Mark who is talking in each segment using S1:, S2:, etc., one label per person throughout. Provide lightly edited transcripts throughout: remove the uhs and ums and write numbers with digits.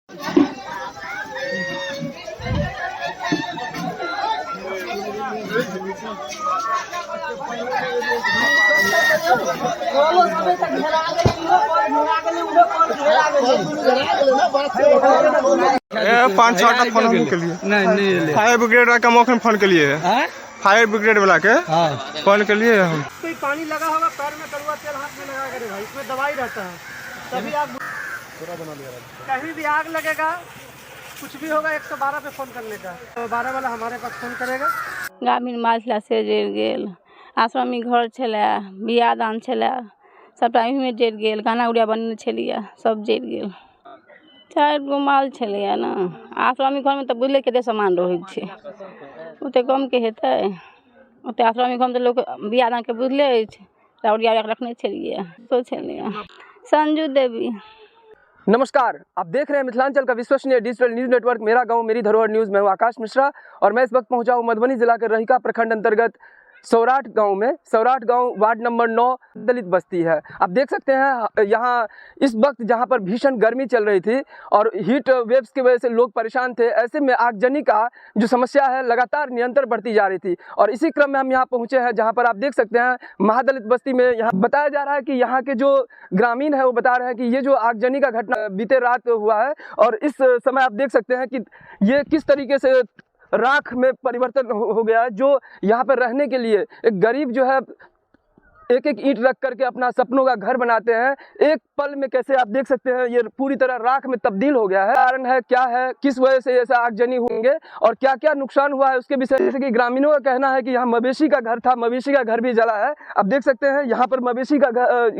S1: पाँच छः फोन के लिए नहीं फायर ब्रिगेड का मौके फोन के लिए फायर ब्रिगेड वाला के फोन के लिए हम
S2: कोई पानी लगा होगा पैर में, कड़वा तेल हाथ में लगा करे भाई, इसमें दवाई रहता है, तभी आग पूरा बना लिया। कहीं भी आग लगेगा, कुछ भी होगा 112 पे फोन करने का, तो 12 वाला हमारे पास फोन करेगा।
S3: ग्रामीण माछला से जड़ गेल, आश्रमी घर छलै, बियाह दान छलै, सबटा एहिमे जड़ गेल, गाना उड़िया बनेने छलियै सब जड़ गेल। 4 गो माल छलैया ने, आश्रमी घर में तो बुझले कते सामान रहै छै, ओते कम के हेतै, ओते आश्रमी घर में तो लोग बियाह दान के बुझले अछि, उड़िया रखने छलियै तो छलैया। संजू देवी।
S4: नमस्कार, आप देख रहे हैं मिथिलांचल का विश्वसनीय डिजिटल न्यूज नेटवर्क मेरा गांव मेरी धरोहर न्यूज। मैं हूं आकाश मिश्रा और मैं इस वक्त पहुंचा हूं मधुबनी जिला के रहिका प्रखंड अंतर्गत सौराठ गांव में। सौराठ गांव वार्ड नंबर 9 दलित बस्ती है। आप देख सकते हैं यहाँ इस वक्त जहां पर भीषण गर्मी चल रही थी और हीट वेव्स की वजह से लोग परेशान थे, ऐसे में आगजनी का जो समस्या है लगातार निरंतर बढ़ती जा रही थी। और इसी क्रम में हम यहाँ पहुँचे हैं जहाँ पर आप देख सकते हैं महादलित बस्ती में यहाँ बताया जा रहा है कि यहाँ के जो ग्रामीण है वो बता रहे हैं कि ये जो आगजनी का घटना बीते रात हुआ है और इस समय आप देख सकते हैं कि ये किस तरीके से राख में परिवर्तन हो गया है। जो यहाँ पर रहने के लिए एक गरीब जो है एक एक ईंट रख करके अपना सपनों का घर बनाते हैं, एक पल में कैसे आप देख सकते हैं ये पूरी तरह राख में तब्दील हो गया है। कारण है क्या है, किस वजह से ऐसा आगजनी होंगे और क्या क्या नुकसान हुआ है उसके विषय। जैसे कि ग्रामीणों का कहना है कि यहाँ मवेशी का घर था, मवेशी का घर भी जला है। आप देख सकते हैं यहाँ पर मवेशी का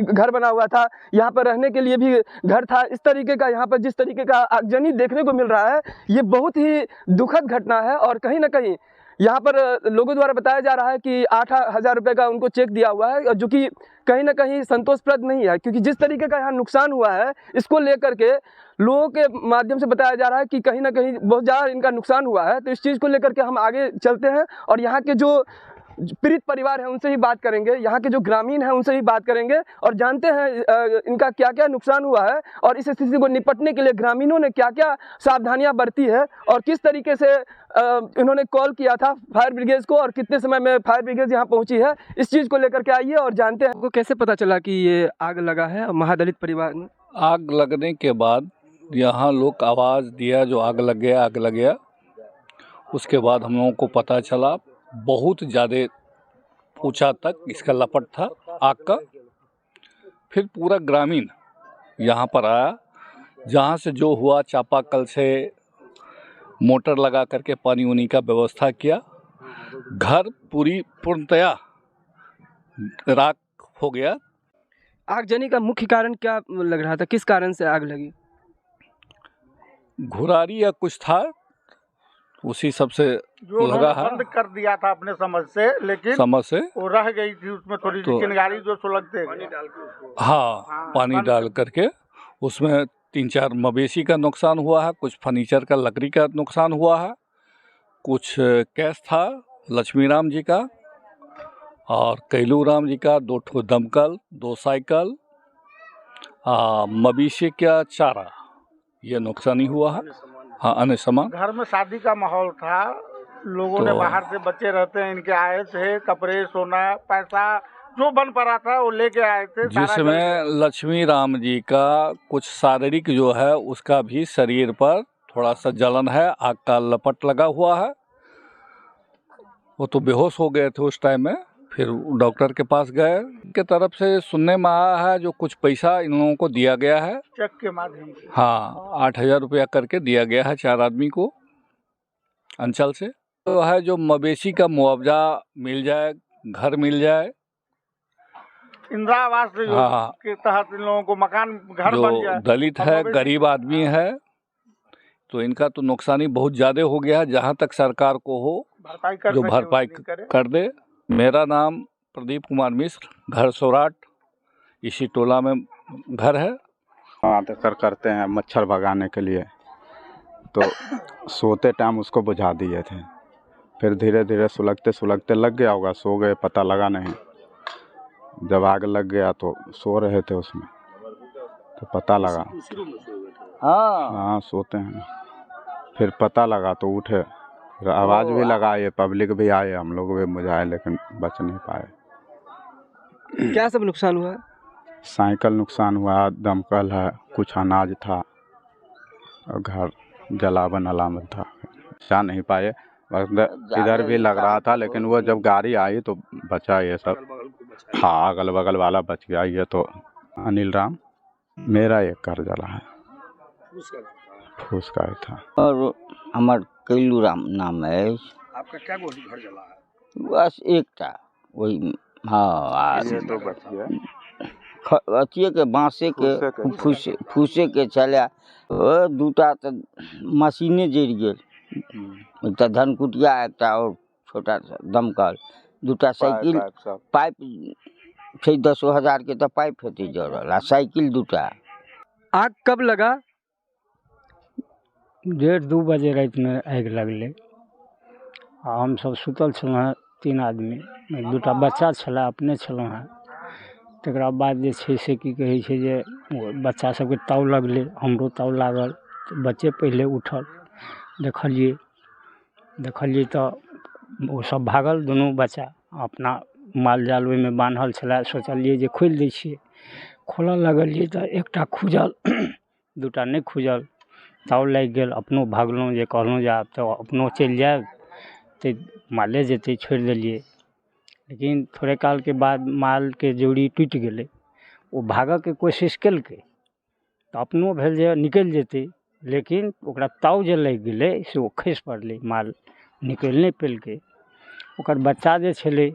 S4: घर बना हुआ था, यहाँ पर रहने के लिए भी घर था। इस तरीके का यहाँ पर जिस तरीके का आगजनी देखने को मिल रहा है ये बहुत ही दुखद घटना है। और कहीं ना कहीं यहाँ पर लोगों द्वारा बताया जा रहा है कि 8,000 रुपये का उनको चेक दिया हुआ है, जो कि कहीं ना कहीं संतोषप्रद नहीं है, क्योंकि जिस तरीके का यहाँ नुकसान हुआ है इसको लेकर के लोगों के माध्यम से बताया जा रहा है कि कहीं ना कहीं बहुत ज़्यादा इनका नुकसान हुआ है। तो इस चीज़ को लेकर के हम आगे चलते हैं और यहाँ के जो पीड़ित परिवार है उनसे ही बात करेंगे, यहाँ के जो ग्रामीण हैं उनसे ही बात करेंगे और जानते हैं इनका क्या क्या नुकसान हुआ है और इस स्थिति को निपटने के लिए ग्रामीणों ने क्या क्या सावधानियां बरती है और किस तरीके से इन्होंने कॉल किया था फायर ब्रिगेड को और कितने समय में फायर ब्रिगेड यहाँ पहुंची है। इस चीज़ को लेकर के आइए और जानते हैं आपको कैसे पता चला कि ये आग लगा है। महादलित परिवार ने
S5: आग लगने के बाद यहाँ लोग आवाज़ दिया जो आग लग गया, आग लग गया। उसके बाद हम लोगों को पता चला बहुत ज़्यादा ऊंचा तक इसका लपट था आग का। फिर पूरा ग्रामीण यहाँ पर आया, जहाँ से जो हुआ चापाकल से मोटर लगा करके पानी उनी का व्यवस्था किया। घर पूर्णतया राख हो गया।
S4: आगजनी का मुख्य कारण क्या लग रहा था, किस कारण से आग लगी?
S5: घुरारी या कुछ था, उसी सबसे लगा है।
S6: बंद कर दिया था अपने समझ से, लेकिन
S5: समझ से
S6: वो रह गई थी उसमें थोड़ी सी चिंगारी जो सुलगते
S5: हाँ पानी डाल करके उसमें 3-4 मवेशी का नुकसान हुआ है, कुछ फर्नीचर का लकड़ी का नुकसान हुआ है, कुछ कैश था लक्ष्मी राम जी का और कैलू राम जी का, 2 ठो दमकल, 2 साइकिल, मवेशी का चारा, ये नुकसानी हुआ है। हाँ, अन्य सामान।
S6: घर में शादी का माहौल था, लोगों ने बाहर से बच्चे रहते हैं इनके आए थे, कपड़े सोना पैसा जो बन पड़ा था वो लेके आए थे।
S5: जिसमें लक्ष्मी राम जी का कुछ शारीरिक जो है उसका भी शरीर पर थोड़ा सा जलन है, आग का लपट लगा हुआ है। वो तो बेहोश हो गए थे उस टाइम में। फिर डॉक्टर के पास गए, के तरफ से सुनने में आया है जो कुछ पैसा इन लोगों को दिया गया है
S6: चेक के माध्यम से।
S5: हाँ, 8,000 रुपया करके दिया गया है 4 आदमी को अंचल से। तो है जो मवेशी का मुआवजा मिल जाए, घर मिल जाए,
S6: इंदिरा आवास के तहत इन लोगों को मकान घर बन जाए।
S5: दलित है, गरीब आदमी है, तो इनका तो नुकसानी बहुत ज़्यादा हो गया है। जहाँ तक सरकार को हो जो भरपाई कर दे। मेरा नाम प्रदीप कुमार मिश्र, घर सौराठ, इसी टोला में घर है।
S7: आकर करते हैं मच्छर भगाने के लिए, तो सोते टाइम उसको बुझा दिए थे। फिर धीरे धीरे सुलगते सुलगते लग गया होगा, सो गए, पता लगा नहीं। जब आग लग गया तो सो रहे थे उसमें, तो पता लगा हाँ सोते हैं। फिर पता लगा तो उठे, फिर आवाज़ भी लगाए, पब्लिक भी आए, हम लोग भी बुझाए, लेकिन बच नहीं पाए।
S4: क्या सब नुकसान हुआ?
S7: साइकिल नुकसान हुआ, दमकल है, कुछ अनाज था और घर जलावन अलामत था, बचा नहीं पाए। इधर भी लग रहा था, लेकिन वो जब गाड़ी आई तो बचा ये सब। हाँ अगल बगल वाला बच गया। ये तो अनिल राम, मेरा एक घर जला है, फूस का ही था।
S8: और हमार कैलू राम नाम है।
S4: आपका क्या घर जला है?
S8: बस एक था वही। हाँ
S7: तो बच गया।
S8: अथिए के बाँसे के फूसे के चला। दूटा तो मशीने जरि गेल, एक धनकुटिया, एक और छोटा सा दमकल, दूटा साइकिल पाइप छै 10,000 के तो पाइप हेतै जड़ल, आ साइकिल दूटा।
S4: आग कब लगा?
S9: 1:30-2 बजे रात में आगि लगलै। हम सब सुतल छलहुँ हैं 3 आदमी, दूटा बच्चा छलै, अपने छलहुँ हैं। तकरा बाद जे छै से की कहै छै जे बच्चा सबके ताव लगलै, हमरो ताव लागल। बच्चे पहिले उठल, देखलियै तऽ ओ सब भागल, दुनू बच्चा अपना माल जाल ओहिमे बान्हल छलै। सोचलियै जे खोलि दै छियै, खोलऽ लगलियै तऽ एकटा खुजल, दूटा नहि खुजल। ताव लागि गेल, अपनो भागलहुँ, जे कहलहुँ जे आब तऽ अपनो चलि जायब, तऽ माले जेतै, छोड़ि देलियै। लेकिन थोड़े कालके बाद मालके जोड़ी टूटि गेलै। ओ भागऽके कोशिश केलकै तऽ अपनो भेल जे निकलि जेतै, लेकिन ओकरा ताव जे लागि गेलै से ओ खसि पड़लै, माल निकलि नहि पेलकै। ओकर बच्चा जे छलै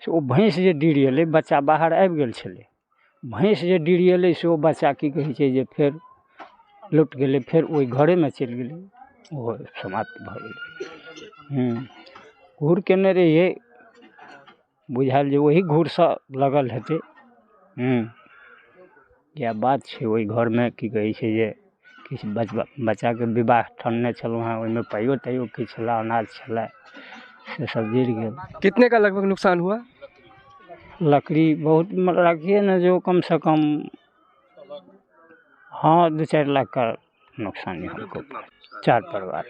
S9: से ओ भैंस जे डिरिएलै, बच्चा बाहर आबि गेल छलै, भैंस जे डिरिएलै से ओ बच्चा की कहै छै जे फेर लौट गेलै, फेर ओहि घरेमे चलि गेलै, ओहो समाप्त भऽ गेलै। घूर केने रहियै, बुझायल जे ओही घूरसँ लगल हेतै। इएह बात छै। ओहि घरमे की कहै छै जे किछु बच्चाके विवाह ठनने छलहुँ हैं, ओहिमे पाइयो ताइयो किछु छलै, अनाज छलै, से सब जरि गेल।
S4: कितने का लगभग नुकसान हुआ?
S9: लकड़ी बहुत, रखिए न जो कम से कम 2-4 लाख का नुकसान है हमको। 4 परिवार।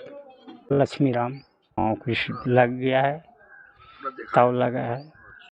S9: लक्ष्मी राम, कुछ लग गया है, ताव लगा है।